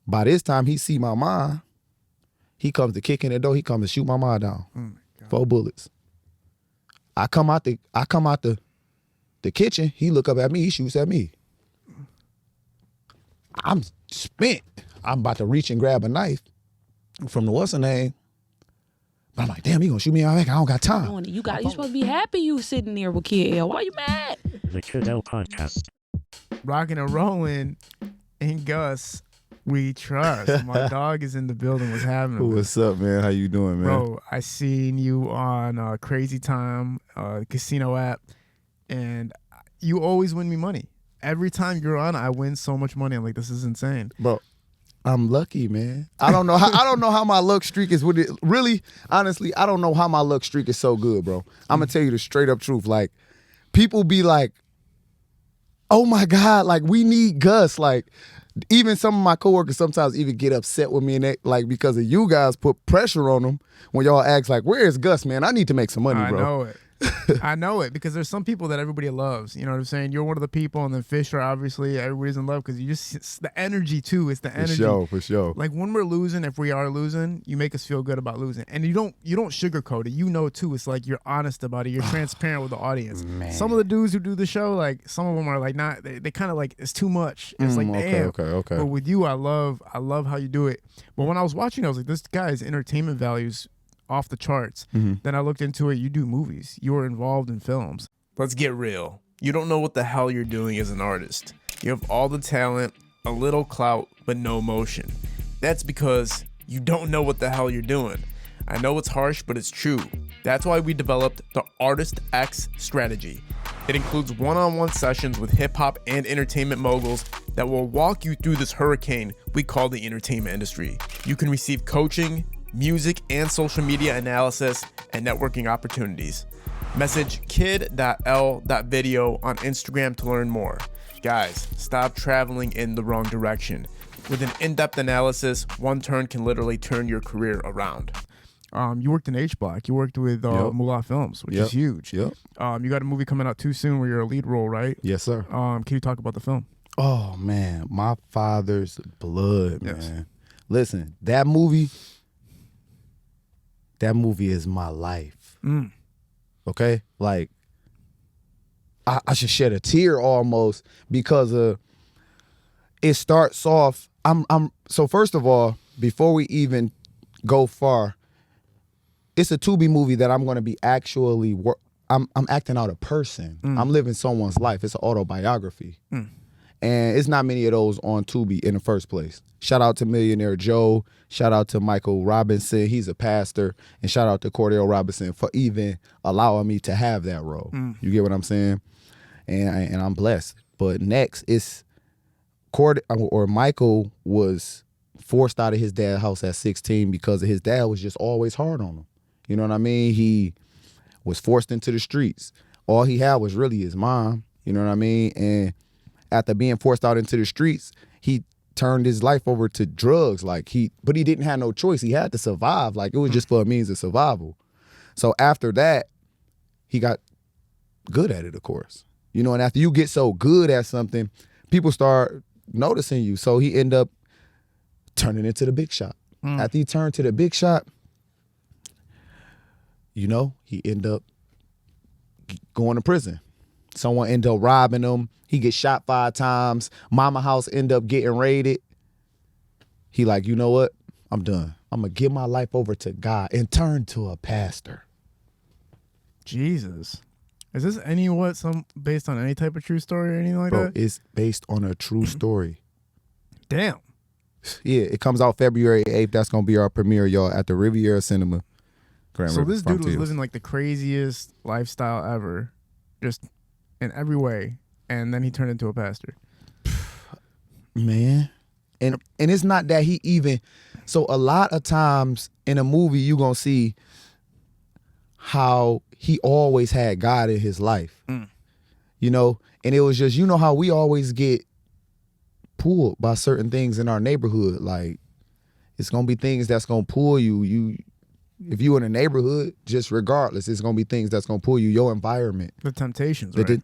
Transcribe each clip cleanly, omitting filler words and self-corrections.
By this time, he see my mom. He comes to kick in the door. He comes to shoot my mom down. Oh my God. 4 bullets. I come out the kitchen. He look up at me. He shoots at me. I'm spent. I'm about to reach and grab a knife from the what's her name. But I'm like, damn, he gonna shoot me out back. I don't got time. You supposed to be happy you sitting there with Kid L. Why you mad? The Kid L Podcast. Rocking and rolling, and Gus, we trust. My dog is in the building. What's happening? What's up, man? How you doing, man? Bro, I seen you on Crazy Time, casino app, and you always win me money. Every time you're on, I win so much money. I'm like, this is insane. Bro, I'm lucky, man. I don't know how my luck streak is with it. Really, honestly, I don't know how my luck streak is so good, bro. I'm gonna tell you the straight up truth. Like, people be like, oh my God, like, we need Gus. Like, even some of my coworkers sometimes even get upset with me and they, like, because of you guys put pressure on them when y'all ask, like, where is Gus, man? I need to make some money, bro. I know it. I know it because there's some people that everybody loves. You know what I'm saying? You're one of the people, and then Fisher, obviously, everybody's in love because you just, the energy too. It's the energy. For sure. Like when we're losing, if we are losing, you make us feel good about losing. And you don't sugarcoat it. You know too. It's like you're honest about it. You're transparent with the audience. Man. Some of the dudes who do the show, like some of them are like not, they kind of like, it's too much. It's like, damn. Okay. But with you, I love how you do it. But when I was watching, I was like, this guy's entertainment values off the charts. Then I looked into it. You do movies. You were involved in films. Let's get real. You don't know what the hell you're doing as an artist. You have all the talent, a little clout, but no motion. That's because you don't know what the hell you're doing. I know it's harsh, but it's true. That's why we developed the Artist X strategy. It includes one-on-one sessions with hip-hop and entertainment moguls that will walk you through this hurricane we call the entertainment industry. You can receive coaching, music and social media analysis, and networking opportunities. Message kid.l.video on Instagram to learn more. Guys, stop traveling in the wrong direction. With an in-depth analysis, one turn can literally turn your career around. You worked in H-Block. You worked with Moolah Films, which is huge. Yep. You got a movie coming out too soon where you're a lead role, right? Yes, sir. Can you talk about the film? Oh, man. My father's blood, Yes. man. Listen, that movie is my life. Okay? Like, I should shed a tear almost because it starts off. So first of all, before we even go far, it's a Tubi movie that I'm going to be actually I'm acting out a person. I'm living someone's life. It's an autobiography. And it's not many of those on Tubi in the first place. Shout out to Millionaire Joe. Shout out to Michael Robinson. He's a pastor. And shout out to Cordell Robinson for even allowing me to have that role. You get what I'm saying? And I'm blessed. But next, it's Michael was forced out of his dad's house at 16 because his dad was just always hard on him. You know what I mean? He was forced into the streets. All he had was really his mom. You know what I mean? And after being forced out into the streets, he turned his life over to drugs. But he didn't have no choice. He had to survive. Like, it was just for a means of survival. So after that, he got good at it, of course. You know, and after you get so good at something, people start noticing you. So he ended up turning into the big shot. After he turned to the big shot, you know, he ended up going to prison. Someone ended up robbing him. He gets shot 5 times. Mama house end up getting raided. He like, you know what? I'm done. I'm going to give my life over to God and turn to a pastor. Jesus. Is this based on any type of true story or anything like Bro, that? it's based on a true story. Damn. Yeah, it comes out February 8th. That's going to be our premiere, y'all, at the Riviera Cinema. So this dude was living like the craziest lifestyle ever, just in every way, and then he turned into a pastor. Man. And it's not that he even, so a lot of times in a movie you gonna see how he always had God in his life. You know, and it was just, you know how we always get pulled by certain things in our neighborhood. Like, it's gonna be things that's gonna pull you. If you in a neighborhood, just regardless, it's gonna be things that's gonna pull you, your environment. The temptations, right?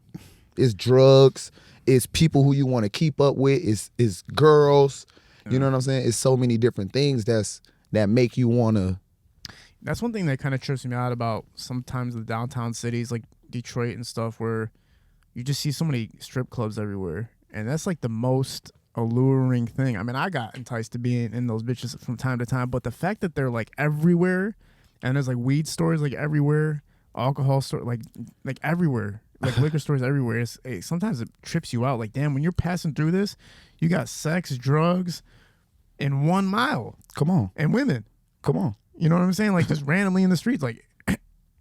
It's drugs, it's people who you want to keep up with, it's girls, You know what I'm saying? It's so many different things that make you want to. That's one thing that kind of trips me out about sometimes the downtown cities like Detroit and stuff, where you just see so many strip clubs everywhere, and that's like the most alluring thing. I mean, I got enticed to being in those bitches from time to time, but the fact that they're like everywhere, and there's like weed stores like everywhere, alcohol store like everywhere, like liquor stores everywhere. Sometimes it trips you out. Like, damn, when you're passing through this, you got sex, drugs, in 1 mile. Come on, And women. come on. You know what I'm saying? Like just randomly in the streets, like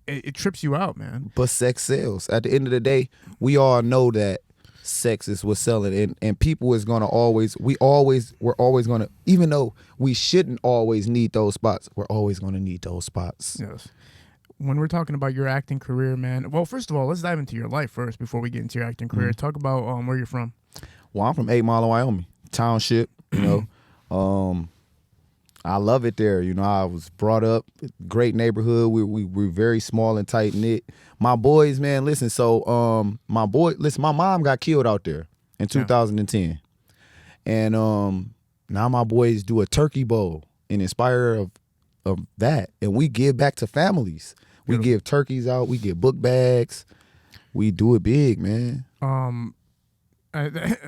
it trips you out, man. But sex sells. At the end of the day, we all know that sex is what's selling, and people is gonna we're always gonna, even though we shouldn't always need those spots, we're always gonna need those spots. Yes. When we're talking about your acting career, man, well, first of all, let's dive into your life first before we get into your acting career. Talk about where you're from. Well, I'm from 8 Mile, Wyoming, township. You know, I love it there. You know, I was brought up, great neighborhood. We're very small and tight knit. My boys, man, listen. So, my mom got killed out there in 2010, and now my boys do a turkey bowl in inspire of that, and we give back to families. We give turkeys out. We get book bags. We do it big, man. I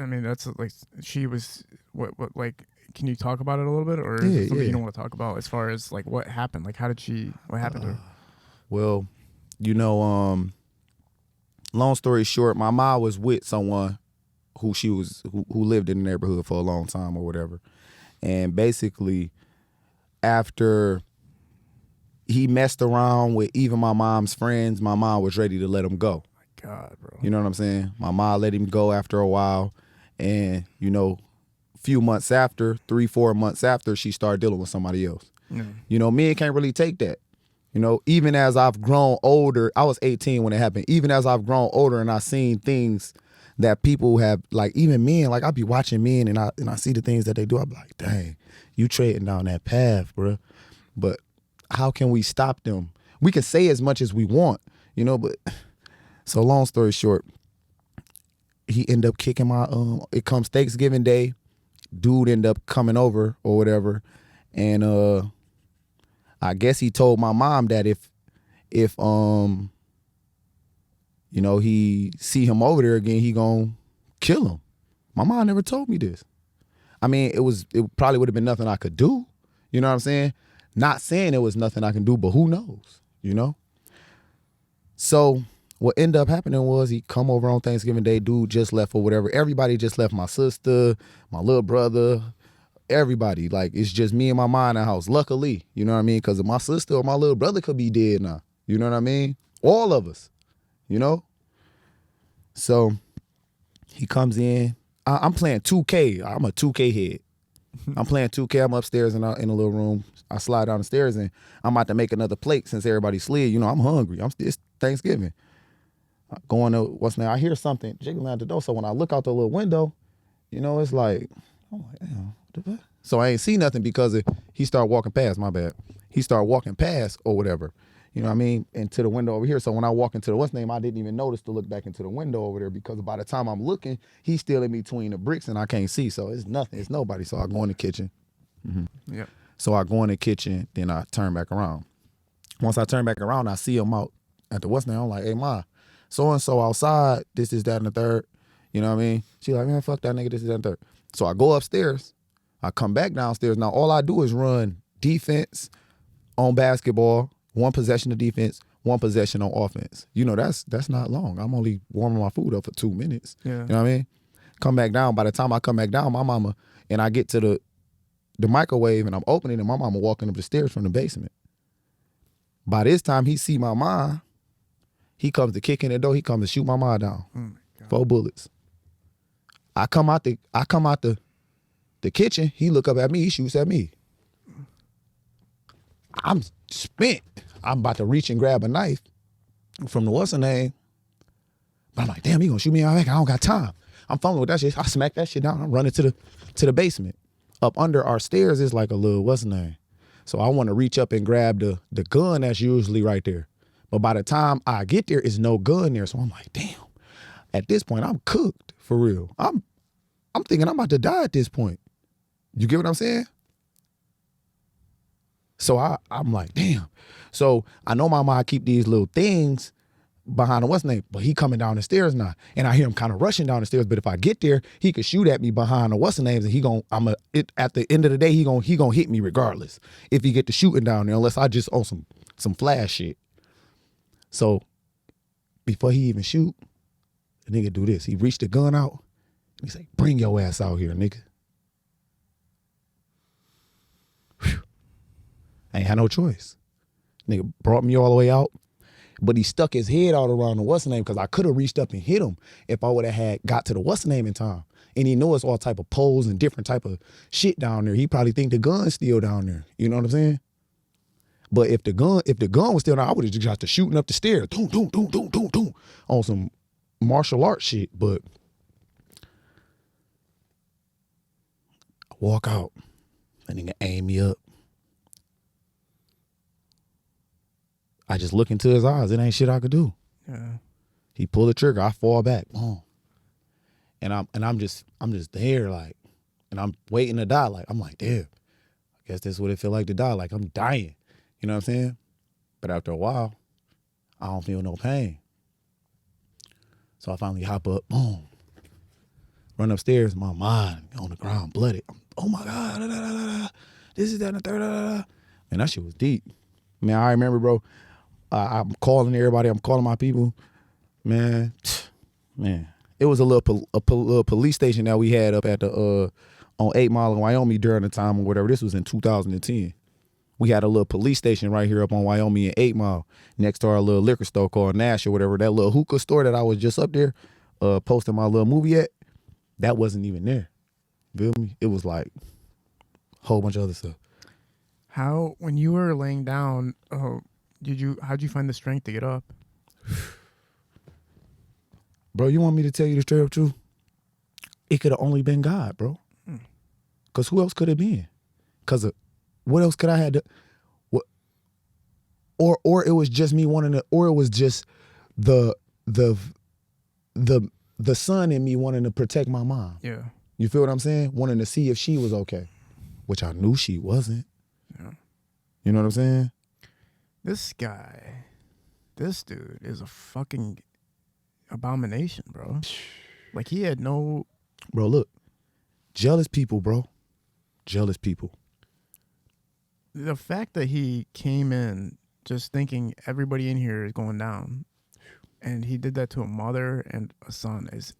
mean, that's like she was what like. Can you talk about it a little bit, or is it something you don't want to talk about as far as like what happened? Like, what happened to her? Well, you know, long story short, my mom was with someone who lived in the neighborhood for a long time or whatever. And basically, after he messed around with even my mom's friends, my mom was ready to let him go. My God, bro. You know what I'm saying? My mom let him go after a while. And, you know, few months after, 3-4 months after, she started dealing with somebody else. You know, men can't really take that. You know, even as I've grown older, I was 18 when it happened. Even as I've grown older and I've seen things that people have, like even men, like I be watching men and I see the things that they do. I be like, dang, you trading down that path, bro. But how can we stop them? We can say as much as we want, you know, but so long story short, he ended up kicking my, it comes Thanksgiving Day. Dude ended up coming over or whatever, and I guess he told my mom that if you know, he see him over there again, he gonna kill him. My mom never told me this. I mean, it probably would have been nothing I could do. You know what I'm saying? Not saying it was nothing I can do, but who knows? You know. So what ended up happening was he come over on Thanksgiving Day, dude just left or whatever. Everybody just left, my sister, my little brother, everybody. Like, it's just me and my mom in the house. Luckily, you know what I mean? Because my sister or my little brother could be dead now. You know what I mean? All of us, you know? So he comes in. I'm playing 2K. I'm a 2K head. I'm playing 2K. I'm upstairs in a little room. I slide down the stairs and I'm about to make another plate since everybody slid. You know, I'm hungry. It's Thanksgiving. Going to I hear something jiggling at the door. So when I look out the little window, you know, it's like, I'm like, damn, what the fuck? So I ain't see nothing because he started walking past, my bad. He started walking past or whatever. You know what I mean? Into the window over here. So when I walk into I didn't even notice to look back into the window over there because by the time I'm looking, he's still in between the bricks and I can't see. So it's nothing. It's nobody. So I go in the kitchen. Yeah. So I go in the kitchen, then I turn back around. Once I turn back around, I see him out at the I'm like, hey, Ma, so-and-so outside, this, that, and the third. You know what I mean? She like, man, fuck that nigga, this, that, and the third. So I go upstairs. I come back downstairs. Now, all I do is run defense on basketball, one possession of defense, one possession on offense. You know, that's not long. I'm only warming my food up for 2 minutes. Yeah. You know what I mean? Come back down. By the time I come back down, my mama, and I get to the microwave, and I'm opening it, and my mama walking up the stairs from the basement. By this time, he see my mom. He comes to kick in the door. He comes to shoot my mom down. Oh my God. 4 bullets. I come out the kitchen. He look up at me. He shoots at me. I'm spent. I'm about to reach and grab a knife from the what's her name. But I'm like, damn, he gonna shoot me out back. I don't got time. I'm fumbling with that shit. I smack that shit down. I'm running to the basement. Up under our stairs is like a little what's her name. So I want to reach up and grab the gun that's usually right there. But by the time I get there, it's no gun there. So I'm like, damn. At this point, I'm cooked for real. I'm thinking I'm about to die at this point. You get what I'm saying? So I'm like, damn. So I know my mom keep these little things behind the what's name, but he coming down the stairs now, and I hear him kind of rushing down the stairs. But if I get there, he could shoot at me behind the what's the names, and at the end of the day, he gonna hit me regardless if he get to shooting down there, unless I just on some flash shit. So before he even shoot, the nigga do this. He reached the gun out, and he say, "Bring your ass out here, nigga." Whew. I ain't had no choice. Nigga brought me all the way out, but he stuck his head out around the what's the name, because I could have reached up and hit him if I would have had got to the what's the name in time. And he knows all type of poles and different type of shit down there. He probably think the gun's still down there. You know what I'm saying? But if the gun was still down, I would have just got to shooting up the stairs, doom, doom, doom, doom, doom, doom, on some martial arts shit. But I walk out, that nigga aim me up. I just look into his eyes. It ain't shit I could do. Yeah. He pull the trigger. I fall back. Boom. And I'm just there, like, and I'm waiting to die. Like, I'm like, damn, I guess this is what it feel like to die. Like, I'm dying. You know what I'm saying? But after a while, I don't feel no pain. So I finally hop up, boom, run upstairs, my mind on the ground, blooded. Oh my God, da, da, da, da. This is that and the third, da, da, da. Man, that shit was deep. Man, I remember, bro, I'm calling everybody, I'm calling my people. Man, it was a little police station that we had up at the on 8 Mile in Wyoming during the time or whatever. This was in 2010. We had a little police station right here up on Wyoming in 8 Mile next to our little liquor store called Nash or whatever. That little hookah store that I was just up there posting my little movie at, that wasn't even there. Feel me? It was like a whole bunch of other stuff. How, when you were laying down, how'd you find the strength to get up? Bro, you want me to tell you the straight up truth? It could have only been God, bro. Because who else could it been? Because what else could I have to, what, or it was just me wanting to, or it was just the son in me wanting to protect my mom. Yeah. You feel what I'm saying? Wanting to see if she was okay, which I knew she wasn't. Yeah. You know what I'm saying? This dude is a fucking abomination, bro. Like, he had no... Bro, look. Jealous people, bro. Jealous people. The fact that he came in just thinking everybody in here is going down, and he did that to a mother and a son, is...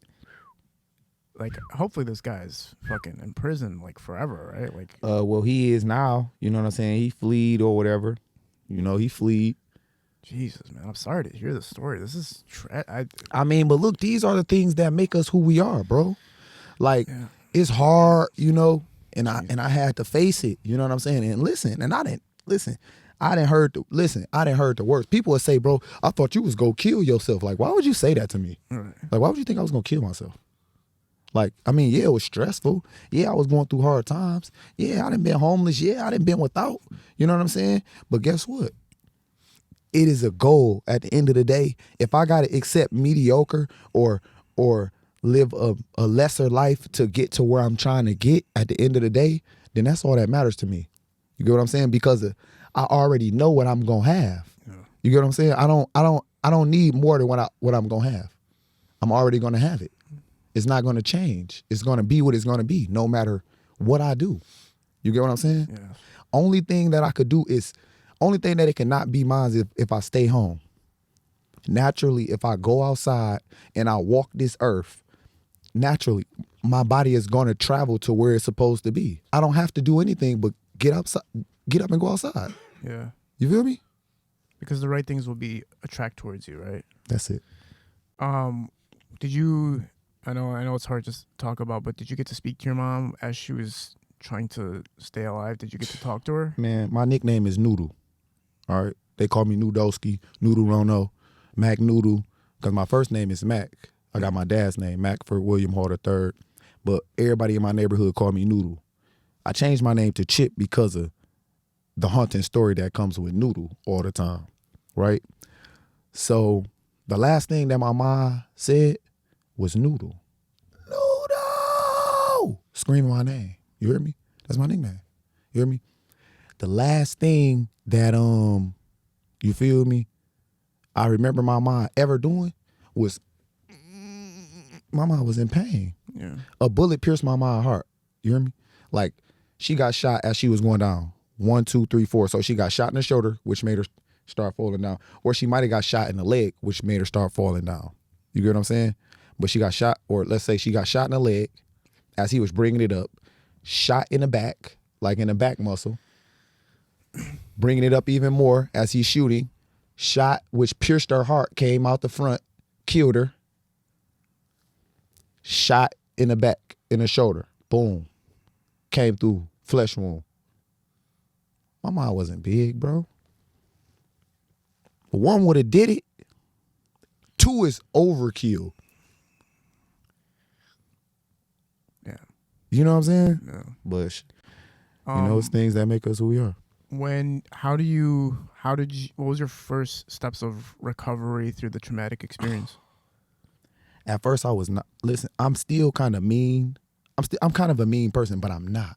Like, hopefully this guy's fucking in prison, like, forever, right? Like, well, he is now. You know what I'm saying? He fled or whatever. You know, he fled. Jesus, man, I'm sorry to hear the story. This is... I mean, but look, these are the things that make us who we are, bro. Like, it's hard, you know, and I had to face it. You know what I'm saying? And listen, and I didn't heard the worst. People would say, bro, I thought you was gonna kill yourself. Like, why would you say that to me? Right. Like, why would you think I was gonna kill myself? Like, I mean, yeah, it was stressful. Yeah, I was going through hard times. Yeah, I done been homeless. Yeah, I done been without. You know what I'm saying? But guess what? It is a goal at the end of the day. If I gotta accept mediocre or live a lesser life to get to where I'm trying to get at the end of the day, then that's all that matters to me. You get what I'm saying? Because I already know what I'm gonna have. Yeah. You get what I'm saying? I don't need more than what I'm gonna have. I'm already gonna have it. It's not gonna change. It's gonna be what it's gonna be, no matter what I do. You get what I'm saying? Yeah. Only thing that it cannot be mine is if I stay home. Naturally, if I go outside and I walk this earth, naturally, my body is going to travel to where it's supposed to be. I don't have to do anything but get up and go outside. Yeah. You feel me? Because the right things will be attract towards you, right? That's it. Did you, I know it's hard to talk about, but did you get to speak to your mom as she was trying to stay alive? Did you get to talk to her? Man, my nickname is Noodle. All right? They call me Noodlski, Noodle Rono, Mac Noodle, because my first name is Mac. I got my dad's name, Macford William Hall III. But everybody in my neighborhood called me Noodle. I changed my name to Chip because of the haunting story that comes with Noodle all the time, right? So the last thing that my mom said was Noodle. Noodle! Screaming my name. You hear me? That's my nickname. You hear me? The last thing that you feel me, I remember my mom ever doing was my mom was in pain. Yeah. A bullet pierced my mom's heart. You hear me? Like she got shot as she was going down. 1, 2, 3, 4. So she got shot in the shoulder, which made her start falling down. Or she might have got shot in the leg, which made her start falling down. You get what I'm saying? But she got shot, or let's say she got shot in the leg as he was bringing it up, shot in the back, like in the back muscle, bringing it up even more as he's shooting, shot which pierced her heart, came out the front, killed her, shot in the back, in the shoulder, boom, came through, flesh wound. My mom wasn't big, bro. But 1 would have did it. 2 is overkill. Yeah. You know what I'm saying? No. But it's things that make us who we are. What was your first steps of recovery through the traumatic experience? At first I was not, listen, I'm still kind of mean. I'm kind of a mean person, but I'm not.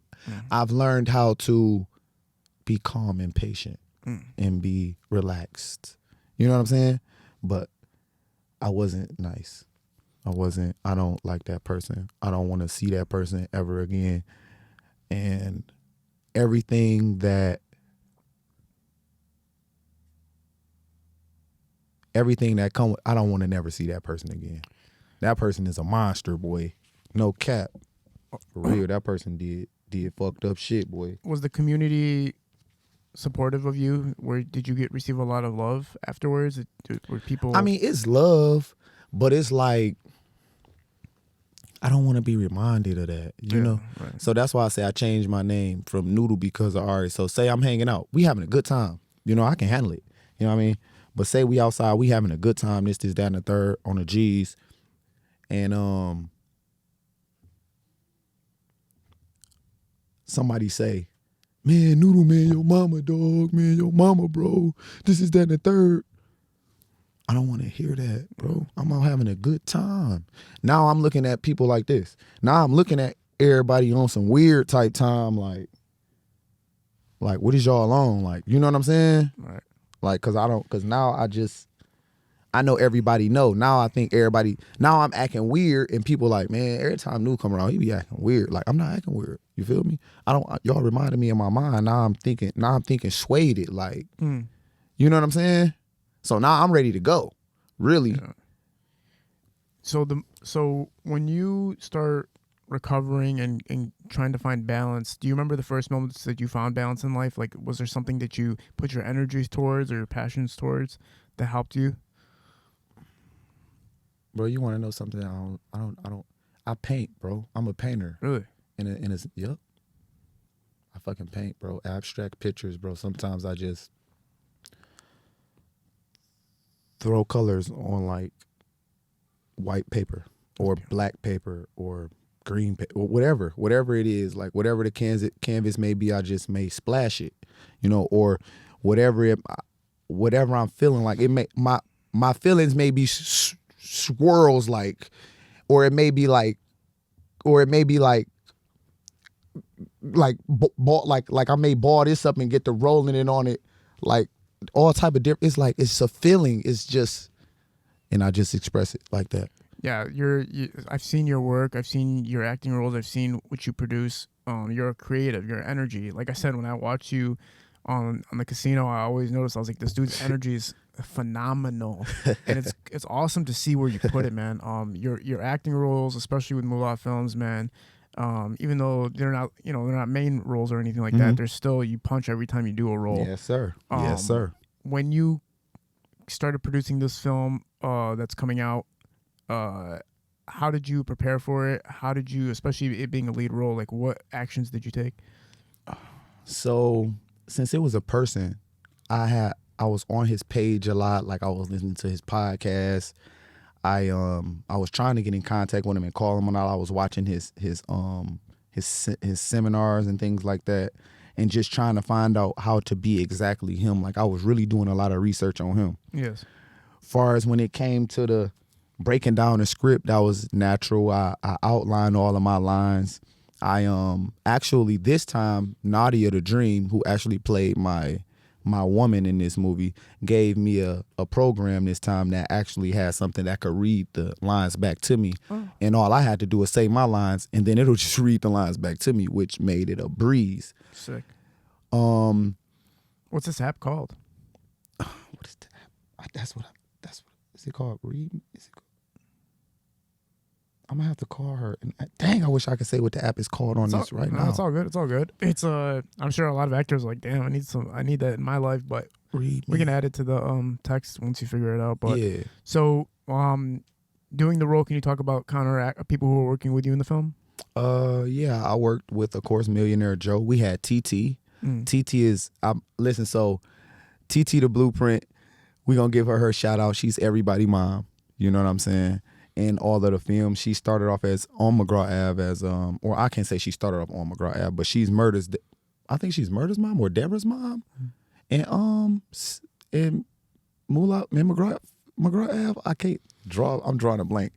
I've learned how to be calm and patient and be relaxed. You know what I'm saying? But I wasn't nice. I don't like that person. I don't want to see that person ever again. And everything that come with, I don't want to never see that person again. That person is a monster, boy. No cap. For real, that person did fucked up shit, boy. Was the community supportive of you? Did you receive a lot of love afterwards? Were people? I mean, it's love, but it's like I don't want to be reminded of that, you know? Right. So that's why I say I changed my name from Noodle because of Ari. So say I'm hanging out. We having a good time. You know, I can handle it. You know what I mean? But say we outside, we having a good time, this, that, and the third on the G's. And somebody say, man, Noodle, man, your mama, dog, man, your mama, bro. This is that and the third. I don't want to hear that, bro. I'm out having a good time. Now I'm looking at people like this. Now I'm looking at everybody on some weird type time, like what is y'all on? Like, you know what I'm saying? Right. Like, cause now I know everybody know. Now I think everybody, now I'm acting weird and people like, man, every time New come around, he be acting weird. Like, I'm not acting weird. You feel me? Y'all reminded me in my mind. Now I'm thinking swayed it. Like, you know what I'm saying? So now I'm ready to go. Really. Yeah. So when you start recovering and trying to find balance, do you remember the first moments that you found balance in life? Like, was there something that you put your energies towards or your passions towards that helped you? Bro, you want to know something? I paint, bro. I'm a painter. Really? Yep. I fucking paint, bro. Abstract pictures, bro. Sometimes I just throw colors on like white paper or black paper or green paper or whatever it is, like whatever the canvas may be, I just may splash it, you know, or whatever I'm feeling like. It may my feelings may be swirls like, or it may be like I may ball this up and get to rolling it on it, like all type of different. It's like it's a feeling. It's just, and I just express it like that. Yeah, I've seen your work. I've seen your acting roles. I've seen what you produce. You're creative. Your energy. Like I said, when I watch you on the Casino, I always notice I was like, this dude's energy is phenomenal, and it's awesome to see where you put it, man. Your acting roles, especially with Moolah Films, man. Even though they're not main roles or anything like that, they're still, you punch every time you do a role. Yes, sir. Yes, sir. When you started producing this film that's coming out, how did you prepare for it? How did you, especially it being a lead role, like what actions did you take? So since it was a person, I was on his page a lot. Like I was listening to his podcast. I was trying to get in contact with him and call him, and I was watching his seminars and things like that, and just trying to find out how to be exactly him. Like I was really doing a lot of research on him. Yes. Far as when it came to the breaking down the script, that was natural. I outlined all of my lines. I actually this time Nadia the Dream, who actually played my woman in this movie, gave me a program this time that actually had something that could read the lines back to me. And all I had to do was say my lines, and then it'll just read the lines back to me, which made it a breeze. Sick. What's this app called? What is the app? That's what is it called? Read? Is it called? I'm gonna have to call her. And dang, I wish I could say what the app is called on this right now. It's all good. It's all good. It's I'm sure a lot of actors are like, damn, I need that in my life, but we can add it to the text once you figure it out. But yeah. So doing the role, can you talk about people who are working with you in the film? Yeah, I worked with, of course, Millionaire Joe. We had TT. TT is listen. So TT the Blueprint. We gonna give her shout out. She's everybody mom. You know what I'm saying? In all of the films, she started off as on McGraw Ave as or I can't say she started off on McGraw Ave, but she's Murder's. I think she's Murder's mom or Deborah's mom, and Moolah and McGraw Ave. I can't draw. I'm drawing a blank.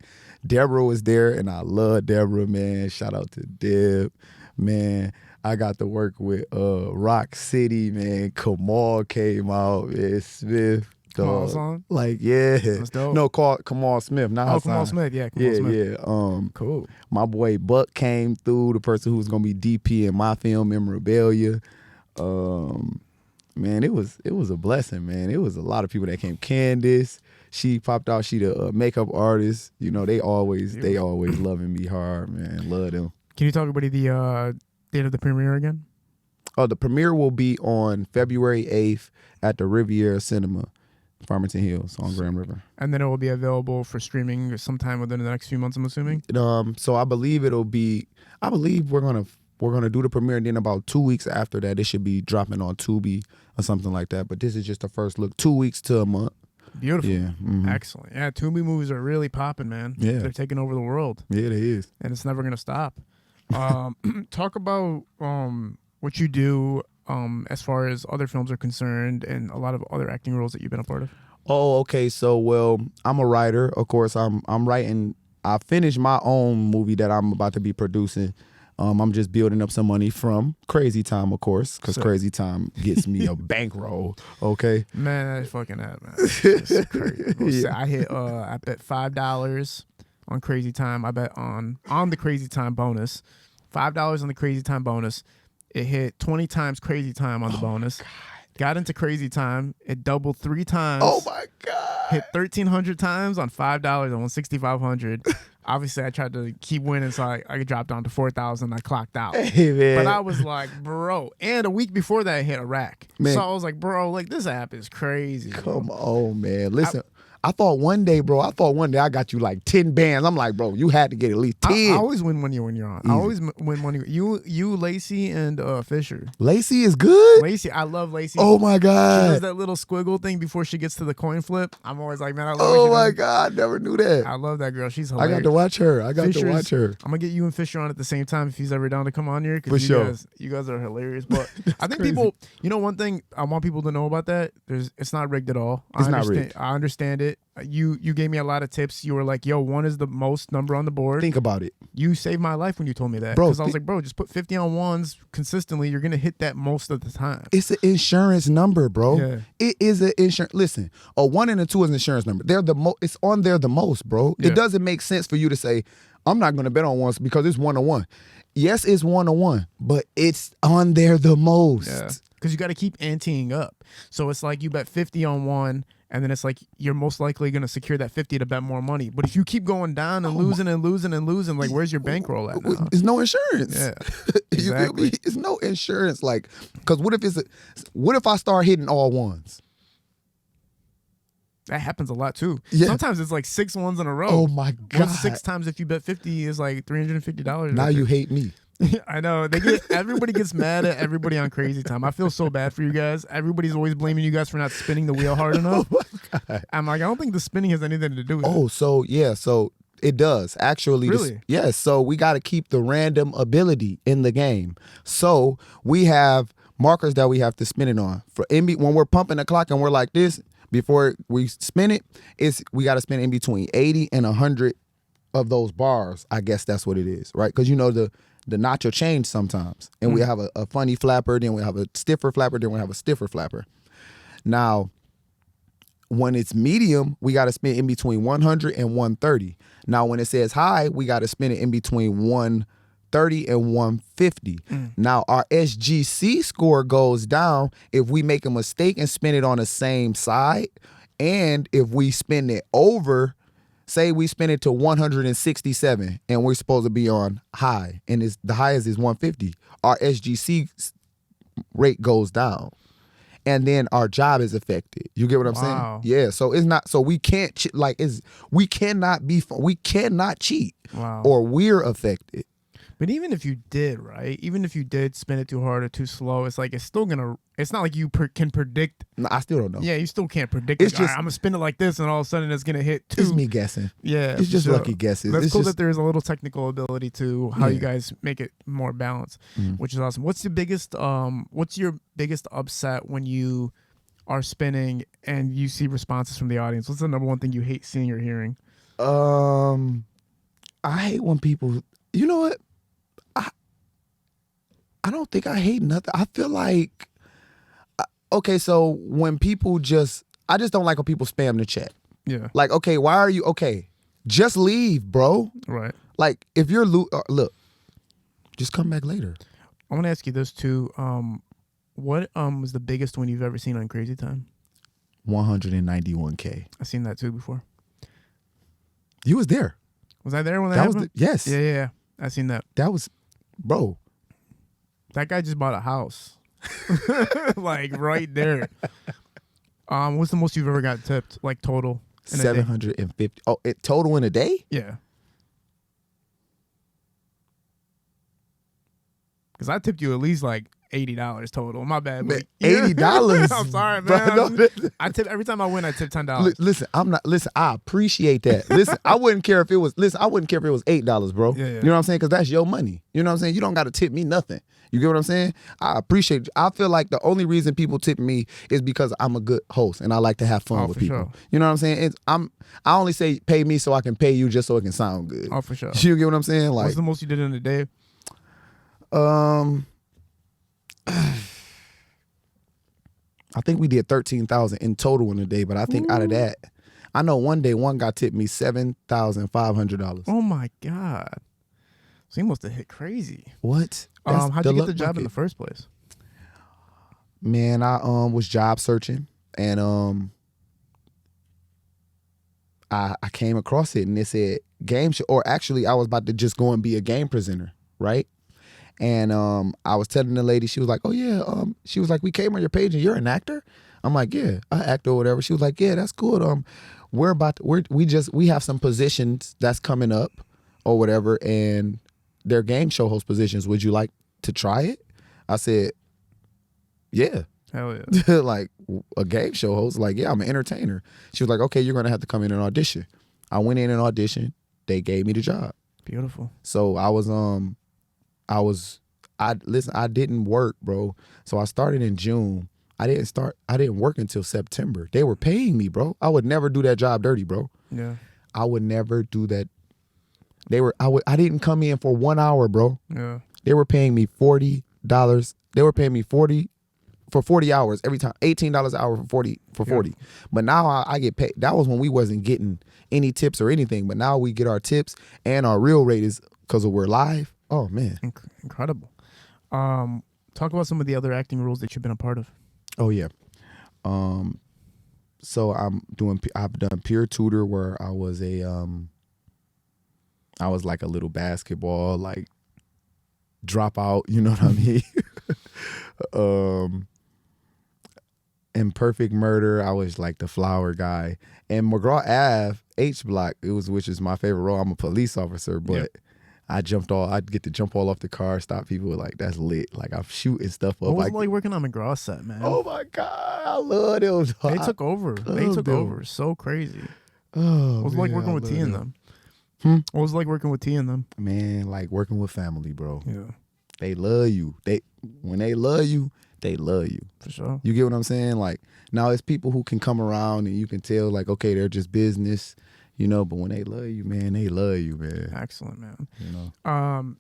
Deborah was there, and I love Deborah, man. Shout out to Deb, man. I got to work with Rock City, man. Kamal came out, man. Smith. Kamal song? Like, yeah. That's dope. No, called Kamal Smith, not Hassan. Kamal Smith, yeah. Kamal Smith. Yeah. Cool. My boy Buck came through, the person who was gonna be DP in my film, Memorabilia. Man, it was a blessing, man. It was a lot of people that came. Candace, she popped out. She the makeup artist. You know, they always loving me hard, man. Love them. Can you tell everybody the date of the premiere again? Oh, the premiere will be on February 8th at the Riviera Cinema, Farmington Hills on Grand River. And then it will be available for streaming sometime within the next few months, I'm assuming? So I believe we're gonna do the premiere, and then about 2 weeks after that, it should be dropping on Tubi or something like that. But this is just the first look. 2 weeks to a month. Beautiful. Yeah. Mm-hmm. Excellent. Yeah, Tubi movies are really popping, man. Yeah. They're taking over the world. Yeah, it is. And it's never going to stop. Talk about what you do as far as other films are concerned and a lot of other acting roles that you've been a part of. Oh, okay. So, well, I'm a writer. Of course, I'm writing. I finished my own movie that I'm about to be producing. I'm just building up some money from Crazy Time, of course, because Crazy Time gets me a bankroll. Okay, man, that's fucking that, man. It's crazy. Yeah. I bet $5 on Crazy Time. I bet on the Crazy Time bonus, $5 on the Crazy Time bonus. It hit 20 times Crazy Time on the bonus. God. Got into Crazy Time. It doubled 3 times. Oh my God! Hit 1,300 times on $5. I won 6,500. Obviously, I tried to keep winning, so I dropped down to 4,000. I clocked out. Hey, man. But I was like, bro. And a week before that, I hit a rack. Man. So I was like, bro, like this app is crazy. Come on, man. Listen. I thought one day I got you like 10 bands. I'm like, bro, you had to get at least 10. I always win money when you're on. Easy. I always win money. You, Lacey, and Fisher. Lacey is good? Lacey, I love Lacey. Oh, my God. She does that little squiggle thing before she gets to the coin flip. I'm always like, man, I love Oh, my God. Never knew that. I love that girl. She's hilarious. I got to watch her. I'm going to get you and Fisher on at the same time if he's ever down to come on here. For sure. You guys are hilarious. But I think people, one thing I want people to know about that, it's not rigged at all. It's not rigged. I understand it. You gave me a lot of tips. You were like, yo, 1 is the most number on the board. Think about it. You saved my life when you told me that. Bro, because I was like, bro, just put 50 on 1s consistently. You're going to hit that most of the time. It's an insurance number, bro. Yeah. It is an insurance. Listen, a 1 and a 2 is an insurance number. They're it's on there the most, bro. Yeah. It doesn't make sense for you to say, I'm not going to bet on 1s because it's 1-1. Yes, it's 1-1, but it's on there the most. Yeah. Because you got to keep anteing up. So it's like you bet 50 on 1, and then it's like you're most likely going to secure that 50 to bet more money. But if you keep going down and losing and losing and losing, like where's your bankroll at now? It's no insurance. Yeah, exactly. You feel me? It's no insurance. Like, because what if I start hitting all 1s? That happens a lot too. Yeah. Sometimes it's like 6 1s in a row. Oh my God. 6 times if you bet 50 is like $350. Now you hate me. I know. Everybody gets mad at everybody on Crazy Time. I feel so bad for you guys. Everybody's always blaming you guys for not spinning the wheel hard enough. Oh my God. I'm like, I don't think the spinning has anything to do with it. Oh, so it does. Actually, really? Yes. So we got to keep the random ability in the game. So we have markers that we have to spin it on. When we're pumping the clock and we're like this, before we spin it, we got to spin in between 80 and 100 of those bars. I guess that's what it is, right? Because the the notch will change sometimes. And we have a funny flapper, then we have a stiffer flapper, then we have a stiffer flapper. Now, when it's medium, we got to spin in between 100 and 130. Now, when it says high, we got to spin it in between 130 and 150. Now, our SGC score goes down if we make a mistake and spin it on the same side. And if we spin it over, say we spin it to 167 and we're supposed to be on high, and the highest is 150, our SGC rate goes down. And then our job is affected. You get what I'm saying? Yeah. So it's not. So we can't we cannot cheat. Wow. Or we're affected. But even if you did, right? Even if you did spin it too hard or too slow, it's like it's still gonna. It's not like you can predict. No, I still don't know. Yeah, you still can't predict. It's Like, just I'm gonna spin it like this, and all of a sudden it's gonna hit two. It's me guessing. Yeah, It's just so lucky guesses. That's It's cool just, that there's a little technical ability to how you Yeah. guys make it more balanced, which is awesome. What's your biggest upset when you are spinning and you see responses from the audience? What's the number one thing you hate seeing or hearing? I hate when people. You know what? I don't think I hate nothing. I feel like, okay, so when people I just don't like when people spam the chat. Yeah. Like, okay, why are you, okay, just leave, bro. Right. Like, if you're, look, just come back later. I want to ask you this too. What was the biggest win you've ever seen on Crazy Time? 191K. I've seen that too before. You was there. Was I there when that That was happened? yes. Yeah. I seen that. That was, bro. That guy just bought a house. Like right there. What's the most you've ever got tipped? Like total? In a day? 750. Oh, total in a day? Yeah. Because I tipped you at least like $80 total. My bad. Man, but- $80? I'm sorry, Bro, man. no, I tip every time I win. I tip $10. Listen, I appreciate that. Listen, I wouldn't care if it was $8, bro. Yeah. You know what I'm saying? Because that's your money. You know what I'm saying? You don't got to tip me nothing. You get what I'm saying? I appreciate. I feel like the only reason people tip me is because I'm a good host and I like to have fun with for people. sure. You know what I'm saying? I only say pay me so I can pay you just so it can sound good. Oh, for sure. You get what I'm saying? Like, What's the most you did in a day? I think we did 13,000 in total in a day, but I think out of that, I know one day one guy tipped me $7,500. Oh my God. So you must have hit crazy. What? How'd you get luck the job in bucket. the first place? Man, I was job searching and I came across it and it said game show, or actually I was about to just go and be a game presenter, right? And I was telling the lady, she was like, "Oh yeah," she was like, "We came on your page and you're an actor." I'm like, "Yeah, I act or whatever." She was like, "Yeah, that's cool. We have some positions that's coming up or whatever, and they're game show host positions. Would you like to try it?" I said, "Yeah." Hell yeah. Like a game show host, like, yeah, I'm an entertainer. She was like, "Okay, you're gonna have to come in and audition." I went in and auditioned. They gave me the job. Beautiful. So I didn't work, bro. So I started in June. I didn't work until September. They were paying me, bro. I would never do that job dirty, bro. Yeah. I would never do that. I didn't come in for 1 hour, bro. Yeah. They were paying me $40. They were paying me 40 for 40 hours every time, $18 an hour for 40. But now I get paid. That was when we wasn't getting any tips or anything. But now we get our tips and our real rate is because we're live. Oh man, Incredible. Talk about some of the other acting roles that you've been a part of. oh yeah. So I've done peer tutor where I was like a little basketball like dropout. You know what I mean? In Perfect Murder, I was like the flower guy. And McGraw Ave, H Block, which is my favorite role. I'm a police officer, but I'd get to jump all off the car, stop people. Like, that's lit. Like, I'm shooting stuff up. What was it like working on McGraw's set, man? Oh my God, I love those. They took over. So crazy. Oh, What was it like working with T and them? What was it like working with T and them? Man, like working with family, bro. Yeah, They love you. When they love you, they love you. for sure. You get what I'm saying? Like, now it's people who can come around and you can tell, like, okay, they're just business. You know, but when they love you, man, they love you, man. Excellent, man. You know.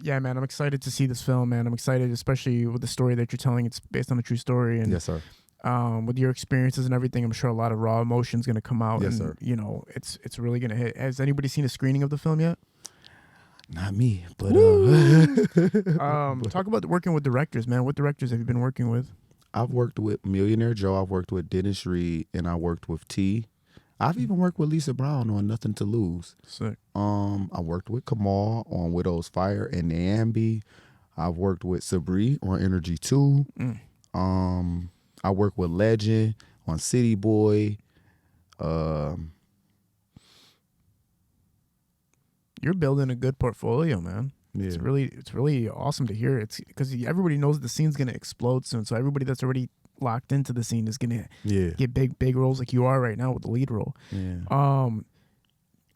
Yeah, man, I'm excited to see this film, man. I'm excited, especially with the story that you're telling. It's based on a true story, and Yes, sir. with your experiences and everything, I'm sure a lot of raw emotion's gonna come out. Yes, and, sir. You know, it's really gonna hit. Has anybody seen a screening of the film yet? Not me, but Talk about working with directors, man. What directors have you been working with? I've worked with Millionaire Joe. I've worked with Dennis Reed, and I worked with T. I've even worked with Lisa Brown on Nothing to Lose. Sick. I worked with Kamal on Widow's Fire and Nambi. I've worked with Sabri on Energy 2. I worked with Legend on City Boy. You're building a good portfolio, man. Yeah. It's really awesome to hear. It's because everybody knows the scene's gonna explode soon. So everybody that's already locked into the scene is gonna get big roles like you are right now with the lead role. Yeah.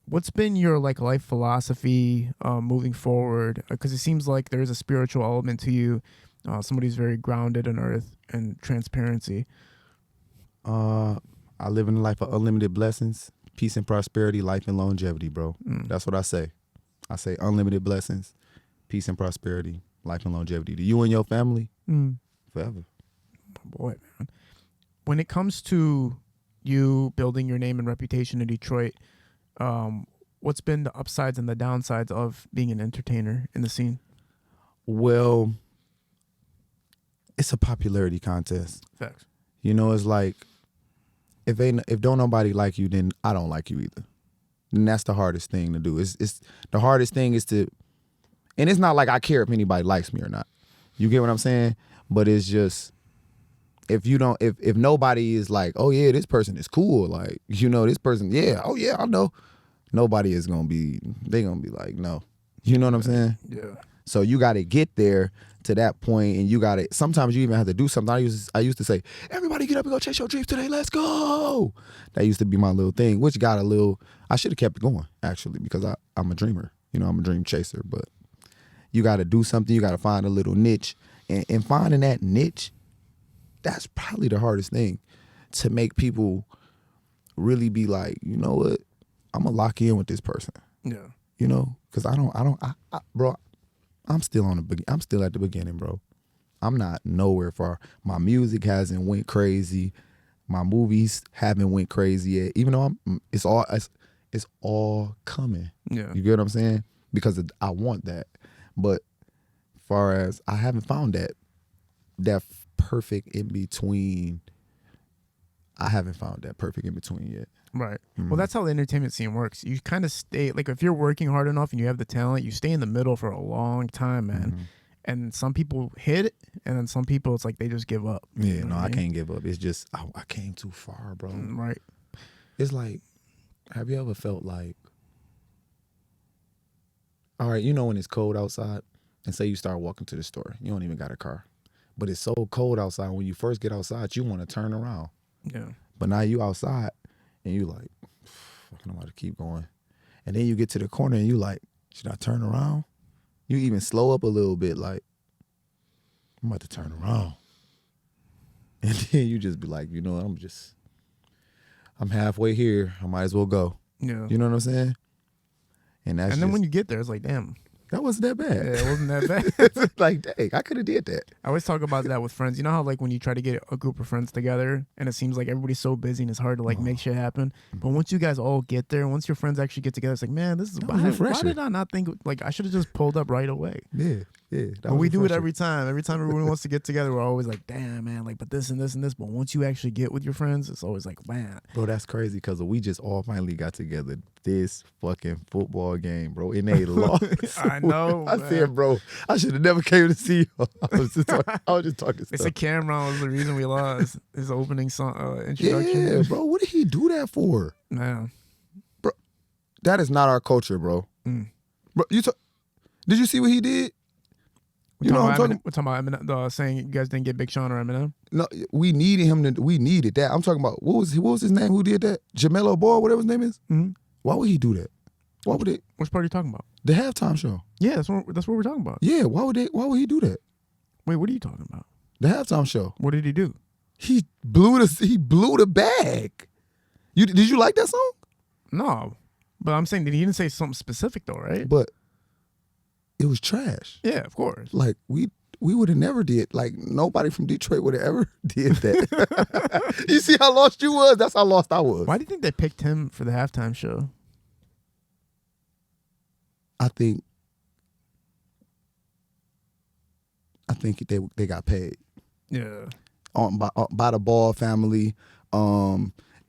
What's been your like life philosophy moving forward? Because it seems like there is a spiritual element to you. Somebody who's very grounded in earth and transparency. I live in a life of unlimited blessings, peace and prosperity, life and longevity, bro. That's what I say. I say unlimited blessings, peace and prosperity, life and longevity. To you and your family, forever. Boy, man. When it comes to you building your name and reputation in Detroit, what's been the upsides and the downsides of being an entertainer in the scene? Well, it's a popularity contest. Facts. You know, it's like if don't nobody like you, then I don't like you either. And that's the hardest thing to do. It's the hardest thing is to, and it's not like I care if anybody likes me or not. You get what I'm saying? But it's just if you don't, if nobody is like, oh yeah, this person is cool, like, you know, this person, yeah, oh yeah, I know. Nobody is gonna be. They gonna be like, no. You know what I'm saying? Yeah. So you got to get there to that point, and you got to. Sometimes you even have to do something. I used to say, everybody get up and go chase your dreams today. Let's go. That used to be my little thing, which got a little. I should have kept it going actually because I'm a dreamer. You know, I'm a dream chaser. But you got to do something. You got to find a little niche, and finding that niche, that's probably the hardest thing, to make people really be like, you know what, I'm gonna lock in with this person. Yeah. You know, because bro. I'm still at the beginning, bro. I'm not nowhere far. My music hasn't went crazy. My movies haven't went crazy yet. Even though it's all coming. Yeah. You get what I'm saying? Because I want that. But far as I haven't found that perfect in between. I haven't found that perfect in between yet. Right. Well, that's how the entertainment scene works. You kind of stay, like, if you're working hard enough and you have the talent, you stay in the middle for a long time, man. And some people hit it, and then some people, it's like they just give up. Yeah, You know no, what I mean? can't give up. It's just, I came too far, bro. Right. It's like, have you ever felt like, all right, you know when it's cold outside, and say you start walking to the store, you don't even got a car, but it's so cold outside, when you first get outside, you want to turn around. Yeah. But now you outside, and you like, fucking, I'm about to keep going. And then you get to the corner, and you like, should I turn around? You even slow up a little bit, like, I'm about to turn around. And then you just be like, you know, I'm halfway here. I might as well go. Yeah. You know what I'm saying? And then when you get there, it's like, damn. that wasn't that bad. Yeah, it wasn't that bad. Like, dang, I could have did that. I always talk about that with friends. You know how, like, when you try to get a group of friends together and it seems like everybody's so busy and it's hard to, like, make shit happen. But once you guys all get there, once your friends actually get together, it's like, man, this is why did I not think, like, I should have just pulled up right away. Yeah. But we do it every time. Every time everyone wants to get together, we're always like, damn, man, like, but this and this and this. But once you actually get with your friends, it's always like, man. Bro, that's crazy because we just all finally got together this fucking football game, bro. And they lost. I know. I said, bro, I should have never came to see you. I was just talking They stuff. said Cameron was the reason we lost his opening song introduction. Yeah, bro. What did he do that for? Man. Bro, that is not our culture, bro. Bro, did you see what he did? You know what I'm talking about? We're talking about Eminem, saying you guys didn't get Big Sean or Eminem? No, we needed him we needed that. I'm talking about, what was his name? Who did that? Jamelo Boy, whatever his name is? Mm-hmm. Why would he do that? Why would it? Which part are you talking about? The halftime show. Yeah, that's what we're talking about. Yeah, why would he do that? Wait, what are you talking about? The halftime show. What did he do? He blew the bag. Did you like that song? No. But I'm saying that he didn't say something specific though, right? But it was trash. Yeah, of course. Like we would have never did. Like nobody from Detroit would have ever did that. You see how lost you was? That's how lost I was. Why do you think they picked him for the halftime show? I think they got paid. Yeah. By the Ball family.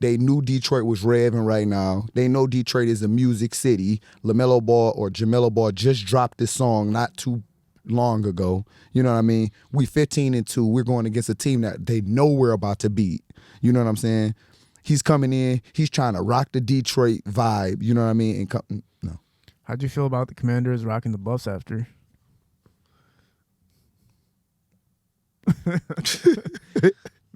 They knew Detroit was revving right now. They know Detroit is a music city. LaMelo Ball or Jamelo Ball just dropped this song not too long ago. You know what I mean? We 15-2. We're going against a team that they know we're about to beat. You know what I'm saying? He's coming in. He's trying to rock the Detroit vibe. You know what I mean? No. How'd you feel about the Commanders rocking the Buffs after?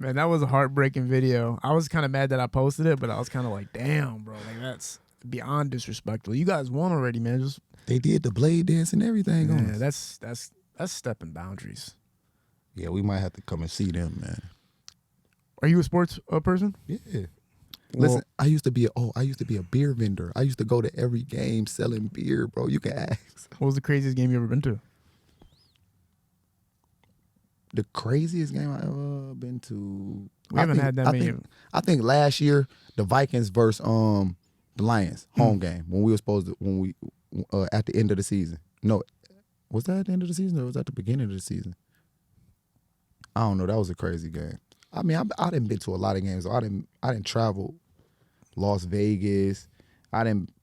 Man, that was a heartbreaking video. I was kind of mad that I posted it, but I was kind of like, damn, bro, like that's beyond disrespectful. You guys won already, man. Just They did the blade dance and everything. yeah, on us. that's stepping boundaries. Yeah, we might have to come and see them, man. Are you a sports person? Yeah. Well- Listen, I used to be a beer vendor. I used to go to every game selling beer, bro. You can ask. What was the craziest game you ever been to? The craziest game I ever been to. We haven't had that many. I think last year the Vikings versus the Lions home game when we at the end of the season. No, was that at the end of the season or was that the beginning of the season? I don't know. That was a crazy game. I mean, I didn't been to a lot of games. I didn't travel Las Vegas. I didn't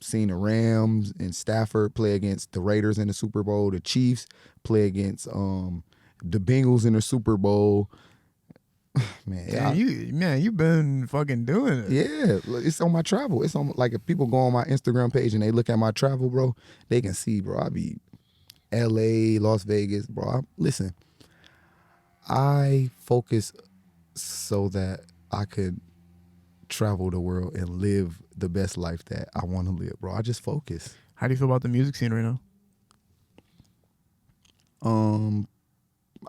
seen the Rams and Stafford play against the Raiders in the Super Bowl. The Chiefs play against the Bengals in the Super Bowl. Man, you've been fucking doing it. Yeah, it's on my travel. It's on, like, if people go on my Instagram page and they look at my travel, bro, they can see, bro. I be L.A., Las Vegas, bro. Listen, I focus so that I could travel the world and live the best life that I want to live, bro. I just focus. How do you feel about the music scene right now?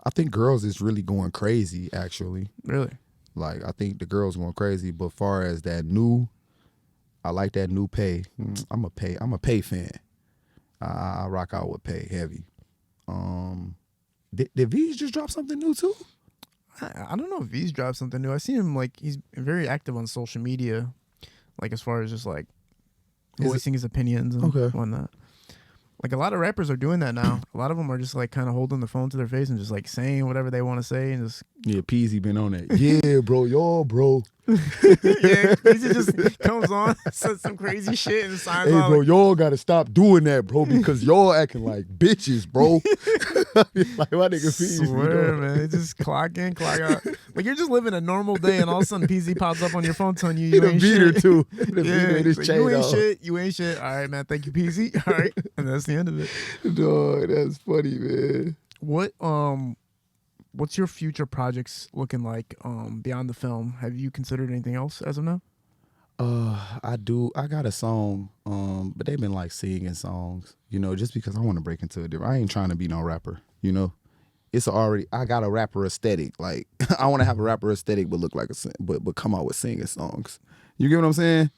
I think girls is really going crazy, actually. Really? Like, I think the girls going crazy, but far as that new, I like that new Pay. I'm a Pay fan. I rock out with Pay heavy. Did V's just drop something new too? I don't know if V's dropped something new. I see him, like, he's very active on social media, like, as far as just, like, voicing his opinions and whatnot. Like, a lot of rappers are doing that now. A lot of them are just, like, kind of holding the phone to their face and just, like, saying whatever they want to say and just... Yeah, Peasy been on that. Yeah, bro, bro. Yeah, Peasy just comes on, says some crazy shit and signs Hey, off. bro, y'all got to stop doing that, bro, because y'all acting like bitches, bro. Like, my nigga Peasy. Swear, man. It just clock in, clock out. Like, you're just living a normal day and all of a sudden Peasy pops up on your phone telling you He ain't beater shit. too. The beater in his like, chain you ain't off. shit. You ain't shit. All right, man. Thank you, Peasy. All right. And that's the end of it. Dog, that's funny, man. What's your future projects looking like beyond the film? Have you considered anything else as of now? I do. I got a song, but they've been like singing songs, you know, just because I want to break into a different. I ain't trying to be no rapper, you know. I got a rapper aesthetic. Like, I want to have a rapper aesthetic, but look like but come out with singing songs. You get what I'm saying?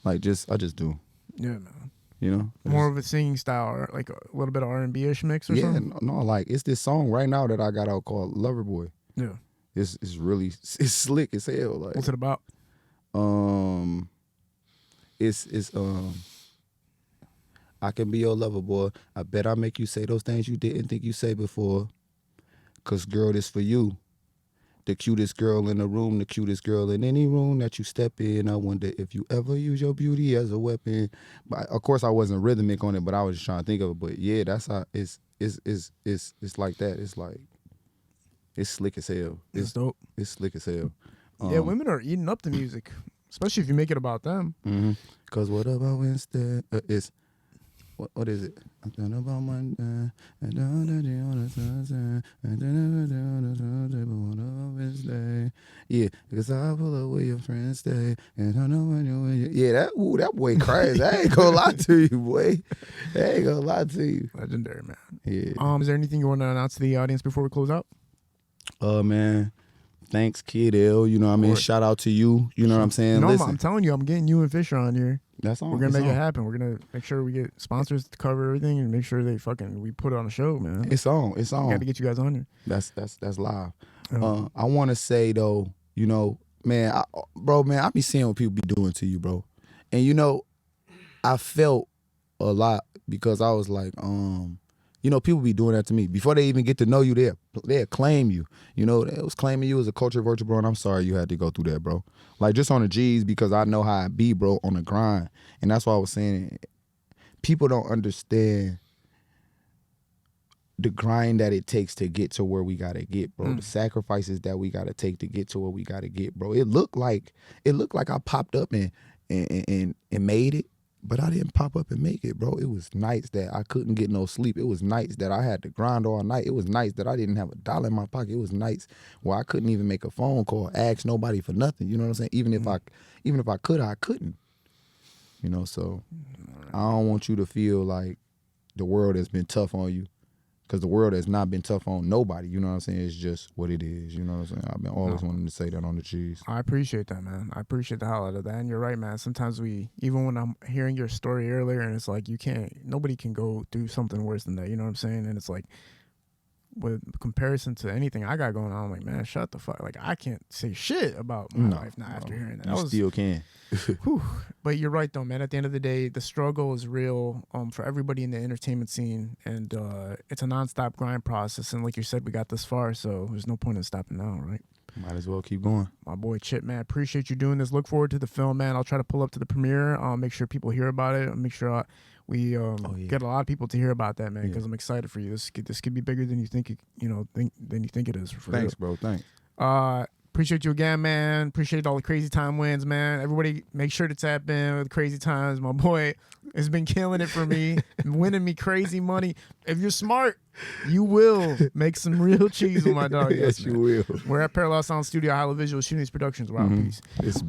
Like, I just do. Yeah, man. You know, More of a singing style, or like a little bit of R&B-ish mix or something? No, like, it's this song right now that I got out called Lover Boy. Yeah. It's it's slick as hell. Like, What's it about? It's I can be your lover boy. I bet I make you say those things you didn't think you say before. 'Cause girl, this for you. The cutest girl in the room, the cutest girl in any room that you step in. I wonder if you ever use your beauty as a weapon. But of course I wasn't rhythmic on it, but I was just trying to think of it. But yeah, that's how it's like that. It's like, it's slick as hell. It's dope. It's slick as hell. Yeah, women are eating up the music, especially if you make it about them. Mm-hmm. 'Cause what about Wednesday? It's what is it? I thought about Monday, and on the Sunday, and then on the Wednesday. Yeah, because I pull up where your friends stay, and I know when you. Yeah, that boy crazy. I ain't gonna lie to you, boy. I ain't gonna lie to you. Legendary, man. Yeah. Is there anything you want to announce to the audience before we close out? Man, thanks, Kid L. You know what I mean? Shout out to you. You know what I'm saying? No, Listen, I'm telling you, I'm getting you and Fisher on here. that's all. We're gonna make it happen. We're gonna make sure we get sponsors to cover everything and make sure we put it on the show, man. It's on. It's on. Got to get you guys on here. That's live. I want to say though, you know, man, I be seeing what people be doing to you, bro. And you know, I felt a lot because I was like, you know, people be doing that to me before they even get to know you. They'll claim you. You know, they was claiming you as a culture vulture, bro. And I'm sorry you had to go through that, bro. Like just on the G's because I know how I be, bro, on the grind. And that's why I was saying, people don't understand the grind that it takes to get to where we gotta get, bro. The sacrifices that we gotta take to get to where we gotta get, bro. It looked like I popped up and made it, but I didn't pop up and make it, bro. It was nights that I couldn't get no sleep. It was nights that I had to grind all night. It was nights that I didn't have $1 in my pocket. It was nights where I couldn't even make a phone call, ask nobody for nothing. You know what I'm saying? Even if I could, I couldn't. You know, so I don't want you to feel like the world has been tough on you. Because the world has not been tough on nobody. You know what I'm saying? It's just what it is. You know what I'm saying? I've been always wanting to say that on the cheese. I appreciate that, man. I appreciate the hell out of that. And you're right, man. Sometimes even when I'm hearing your story earlier and it's like nobody can go do something worse than that. You know what I'm saying? And it's like, with comparison to anything I got going on, I'm like, man, shut the fuck. Like, I can't say shit about my life now after hearing that. You still can. Whew. But you're right, though, man. At the end of the day, the struggle is real for everybody in the entertainment scene. And it's a nonstop grind process. And like you said, we got this far, so there's no point in stopping now, right? Might as well keep going. My boy Chip, man, appreciate you doing this. Look forward to the film, man. I'll try to pull up to the premiere. Make sure people hear about it. I'll make sure we get a lot of people to hear about that, man, because I'm excited for you. This could be bigger than you think. Than you think it is. For Thanks, real. bro. Thanks. Appreciate you again, man. Appreciate all the Crazy Time wins, man. Everybody, make sure to tap in with Crazy Times. My boy has been killing it for me, winning me crazy money. If you're smart, you will make some real cheese with my dog. Yes, you will. We're at Parallel Sound Studio, Hollow Visual, shooting these productions. Wow, peace. It's